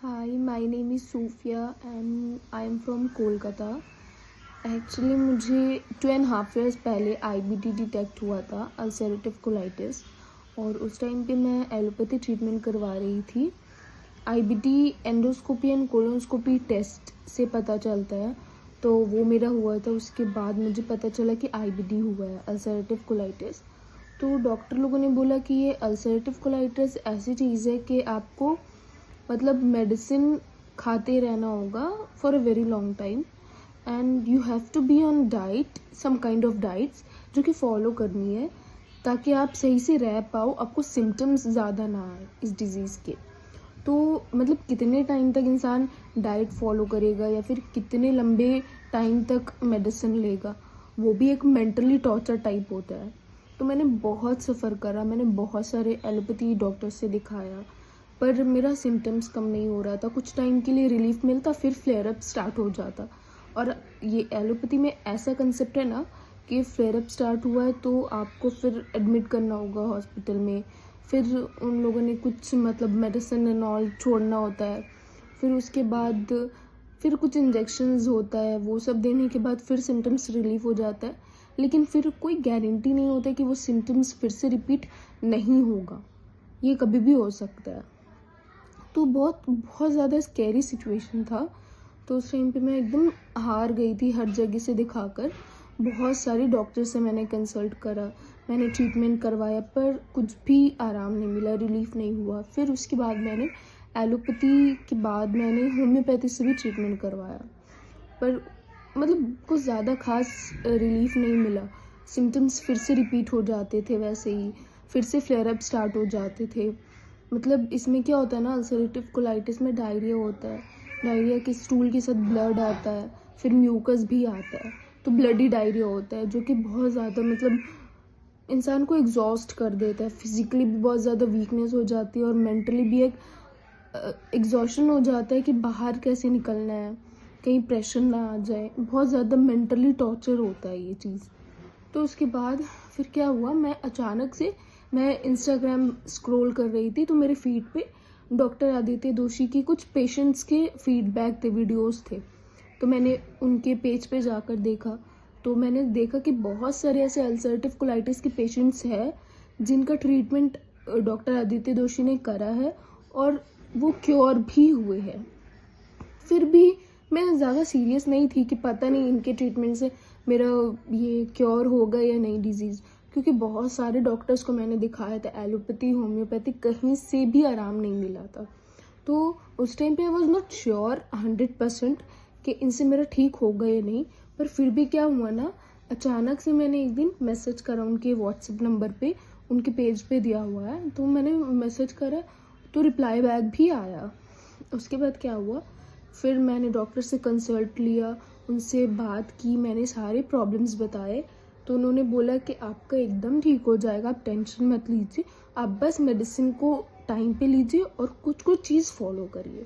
Hi, my name is Sufia and I am from Kolkata. Actually मुझे 2.5 years पहले IBD detect हुआ था, ulcerative colitis, और उस टाइम पे मैं एलोपैथी ट्रीटमेंट करवा रही थी। IBD endoscopy and colonoscopy test से पता चलता है, तो वो मेरा हुआ था। उसके बाद मुझे पता चला कि IBD हुआ है, अल्सरेटिव कोलाइटिस। तो डॉक्टर लोगों ने बोला कि ये अल्सरेटिव कोलाइटिस ऐसी चीज़ है कि आपको मतलब मेडिसिन खाते रहना होगा for a very long time and you have to be on diet, some kind of diets जो कि फॉलो करनी है ताकि आप सही से रह पाओ, आपको सिम्टम्स ज़्यादा ना आए इस डिज़ीज़ के। तो मतलब कितने टाइम तक इंसान डाइट फॉलो करेगा या फिर कितने लंबे टाइम तक मेडिसिन लेगा, वो भी एक मेंटली टॉर्चर टाइप होता है। तो मैंने बहुत सफ़र करा, मैंने बहुत सारे एलोपैथी डॉक्टर से दिखाया, पर मेरा सिम्टम्स कम नहीं हो रहा था। कुछ टाइम के लिए रिलीफ मिलता, फिर फ्लेयर अप स्टार्ट हो जाता। और ये एलोपैथी में ऐसा कंसेप्ट है ना कि फ्लेयर अप स्टार्ट हुआ है तो आपको फिर एडमिट करना होगा हॉस्पिटल में, फिर उन लोगों ने कुछ मतलब मेडिसिन एंड ऑल छोड़ना होता है, फिर उसके बाद फिर कुछ इंजेक्शंस होता है, वो सब देने के बाद फिर सिम्टम्स रिलीफ हो जाता है। लेकिन फिर कोई गारंटी नहीं होता कि वो सिम्टम्स फिर से रिपीट नहीं होगा, ये कभी भी हो सकता है। तो बहुत बहुत ज़्यादा स्कैरी सिचुएशन था। तो उस टाइम पे मैं एकदम हार गई थी, हर जगह से दिखाकर बहुत सारे डॉक्टर से मैंने कंसल्ट करा, मैंने ट्रीटमेंट करवाया, पर कुछ भी आराम नहीं मिला, रिलीफ नहीं हुआ। फिर उसके बाद मैंने एलोपैथी के बाद मैंने होम्योपैथी से भी ट्रीटमेंट करवाया, पर मतलब कुछ ज़्यादा खास रिलीफ नहीं मिला। सिम्टम्स फिर से रिपीट हो जाते थे वैसे ही, फिर से फ्लेयर अप स्टार्ट हो जाते थे। मतलब इसमें क्या होता है ना, अल्सरेटिव कोलाइटिस में डायरिया होता है, डायरिया के स्टूल के साथ ब्लड आता है, फिर म्यूकस भी आता है, तो ब्लडी डायरिया होता है जो कि बहुत ज़्यादा मतलब इंसान को एग्जॉस्ट कर देता है। फिजिकली भी बहुत ज़्यादा वीकनेस हो जाती है और मेंटली भी एक एग्जॉशन हो जाता है कि बाहर कैसे निकलना है, कहीं प्रेशर ना आ जाए, बहुत ज़्यादा मेंटली टॉर्चर होता है ये चीज़। तो उसके बाद फिर क्या हुआ, मैं अचानक से मैं इंस्टाग्राम स्क्रॉल कर रही थी तो मेरे फीड पे डॉक्टर आदित्य दोषी की कुछ पेशेंट्स के फीडबैक थे, वीडियोस थे। तो मैंने उनके पेज पे जाकर देखा, तो मैंने देखा कि बहुत सारे ऐसे अल्सरेटिव कोलाइटिस के पेशेंट्स हैं जिनका ट्रीटमेंट डॉक्टर आदित्य दोषी ने करा है और वो क्योर भी हुए हैं। फिर भी मैं ज़्यादा सीरियस नहीं थी कि पता नहीं इनके ट्रीटमेंट से मेरा ये क्योर होगा या नहीं डिजीज़, क्योंकि बहुत सारे डॉक्टर्स को मैंने दिखाया था, एलोपैथी होम्योपैथी, कहीं से भी आराम नहीं मिला था। तो उस टाइम पे आई वॉज नॉट श्योर 100% कि इनसे मेरा ठीक होगा या नहीं। पर फिर भी क्या हुआ ना, अचानक से मैंने एक दिन मैसेज करा उनके व्हाट्सएप नंबर पे, उनके पेज पे दिया हुआ है, तो मैंने मैसेज करा तो रिप्लाई बैक भी आया। उसके बाद क्या हुआ, फिर मैंने डॉक्टर से कंसल्ट लिया, उनसे बात की, मैंने सारे प्रॉब्लम्स बताए, तो उन्होंने बोला कि आपका एकदम ठीक हो जाएगा, आप टेंशन मत लीजिए, आप बस मेडिसिन को टाइम पे लीजिए और कुछ कुछ चीज़ फॉलो करिए।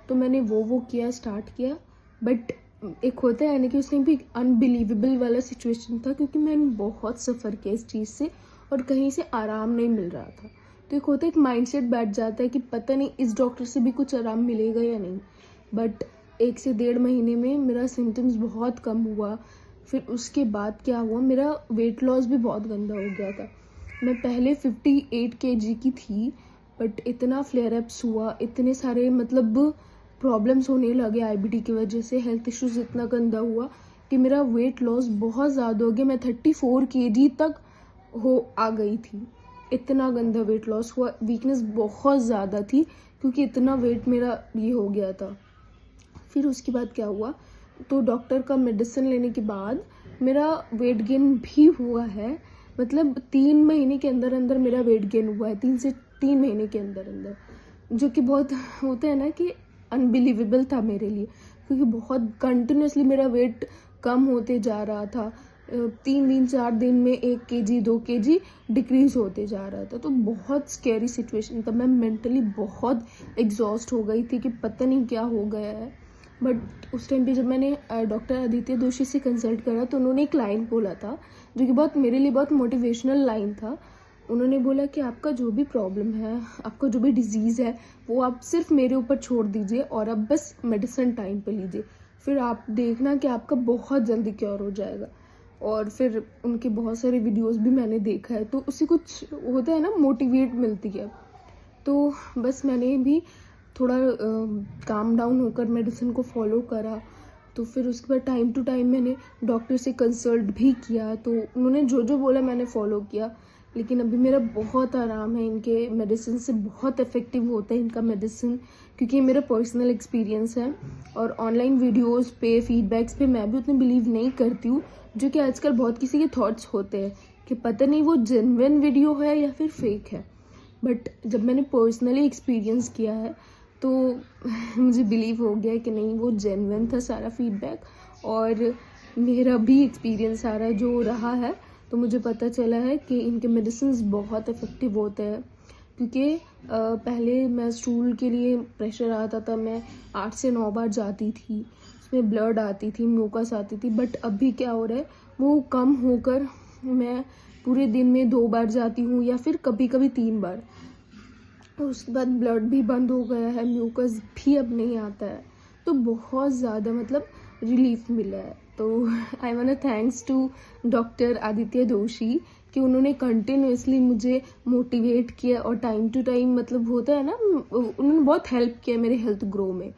तो मैंने वो किया, स्टार्ट किया। बट एक होता है ना कि उस टाइम भी अनबिलीवेबल वाला सिचुएशन था, क्योंकि मैंने बहुत सफ़र किया इस चीज़ से और कहीं से आराम नहीं मिल रहा था। तो एक होता है, एक माइंडसेट बैठ जाता है कि पता नहीं इस डॉक्टर से भी कुछ आराम मिलेगा या नहीं। बट 1 से 1.5 महीने में मेरा सिम्टम्स बहुत कम हुआ। फिर उसके बाद क्या हुआ, मेरा वेट लॉस भी बहुत गंदा हो गया था। मैं पहले 58 kg की थी, बट इतना फ्लेयर अप्स हुआ, इतने सारे मतलब प्रॉब्लम्स होने लगे IBD की वजह से, हेल्थ इश्यूज इतना गंदा हुआ कि मेरा वेट लॉस बहुत ज़्यादा हो गया। मैं 34 kg तक आ गई थी, इतना गंदा वेट लॉस हुआ। वीकनेस बहुत ज़्यादा थी क्योंकि इतना वेट मेरा ये हो गया था। फिर उसके बाद क्या हुआ, तो डॉक्टर का मेडिसिन लेने के बाद मेरा वेट गेन भी हुआ है। मतलब 3 महीने के अंदर अंदर मेरा वेट गेन हुआ है, 3 से 3 महीने के अंदर अंदर, जो कि बहुत होता है ना कि अनबिलीवेबल था मेरे लिए, क्योंकि बहुत कंटिन्यूसली मेरा वेट कम होते जा रहा था। 3 दिन 4 दिन में 1 kg 2 kg डिक्रीज होते जा रहा था। तो बहुत स्कैरी सिचुएशन था, मैं मेंटली बहुत एग्जॉस्ट हो गई थी कि पता नहीं क्या हो गया है। बट उस टाइम पे जब मैंने डॉक्टर आदित्य दोषी से कंसल्ट करा तो उन्होंने एक लाइन बोला था जो कि बहुत मेरे लिए बहुत मोटिवेशनल लाइन था। उन्होंने बोला कि आपका जो भी प्रॉब्लम है, आपका जो भी डिजीज़ है, वो आप सिर्फ मेरे ऊपर छोड़ दीजिए और अब बस मेडिसिन टाइम पे लीजिए, फिर आप देखना कि आपका बहुत जल्दी क्योर हो जाएगा। और फिर उनके बहुत सारे वीडियोस भी मैंने देखा है, तो उससे कुछ होता है ना, मोटिवेट मिलती है। तो बस मैंने भी थोड़ा काम डाउन होकर मेडिसिन को फॉलो करा। तो फिर उसके बाद टाइम टू टाइम मैंने डॉक्टर से कंसल्ट भी किया, तो उन्होंने जो जो बोला मैंने फॉलो किया। लेकिन अभी मेरा बहुत आराम है, इनके मेडिसिन से बहुत इफ़ेक्टिव होता है इनका मेडिसिन, क्योंकि ये मेरा पर्सनल एक्सपीरियंस है। और ऑनलाइन वीडियोस पे, फीडबैक्स पे मैं भी उतने बिलीव नहीं करती हूँ, जो कि आजकल बहुत किसी के थॉट्स होते हैं कि पता नहीं वो जेन्युइन वीडियो है या फिर फेक है। बट जब मैंने पर्सनली एक्सपीरियंस किया है तो मुझे बिलीव हो गया कि नहीं, वो जेन्युइन था सारा फीडबैक। और मेरा भी एक्सपीरियंस सारा जो रहा है, तो मुझे पता चला है कि इनके मेडिसिन्स बहुत इफ़ेक्टिव होते हैं। क्योंकि पहले मैं स्टूल के लिए प्रेशर आता था, मैं 8 से 9 बार जाती थी, उसमें ब्लड आती थी, म्यूकस आती थी। बट अभी क्या हो रहा है, वो कम होकर मैं पूरे दिन में 2 बार जाती हूँ या फिर कभी कभी 3 बार। उसके बाद ब्लड भी बंद हो गया है, म्यूकस भी अब नहीं आता है, तो बहुत ज़्यादा मतलब रिलीफ मिला है। तो I want thanks to doctor Aditya Doshi कि उन्होंने कंटिन्यूसली मुझे मोटिवेट किया और टाइम टू टाइम, मतलब होता है ना, उन्होंने बहुत हेल्प किया मेरे हेल्थ ग्रो में।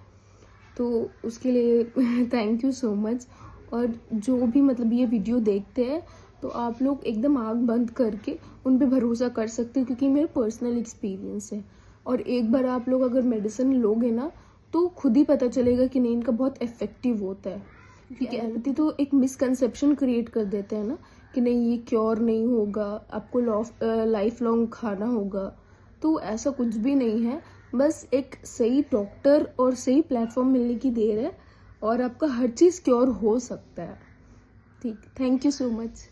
तो उसके लिए थैंक यू सो मच। और जो भी मतलब ये वीडियो देखते हैं, तो आप लोग एकदम आँख बंद करके उन पे भरोसा कर सकते हो, क्योंकि मेरा पर्सनल एक्सपीरियंस है। और एक बार आप लोग अगर मेडिसिन लोगे ना, तो खुद ही पता चलेगा कि नहीं, इनका बहुत इफेक्टिव होता है। क्योंकि एलोपैथी तो एक मिसकंसेप्शन क्रिएट कर देते हैं ना, कि नहीं ये क्योर नहीं होगा, आपको लाइफ लॉन्ग खाना होगा। तो ऐसा कुछ भी नहीं है, बस एक सही डॉक्टर और सही प्लेटफॉर्म मिलने की देर है, और आपका हर चीज़ क्योर हो सकता है। ठीक, थैंक यू सो मच।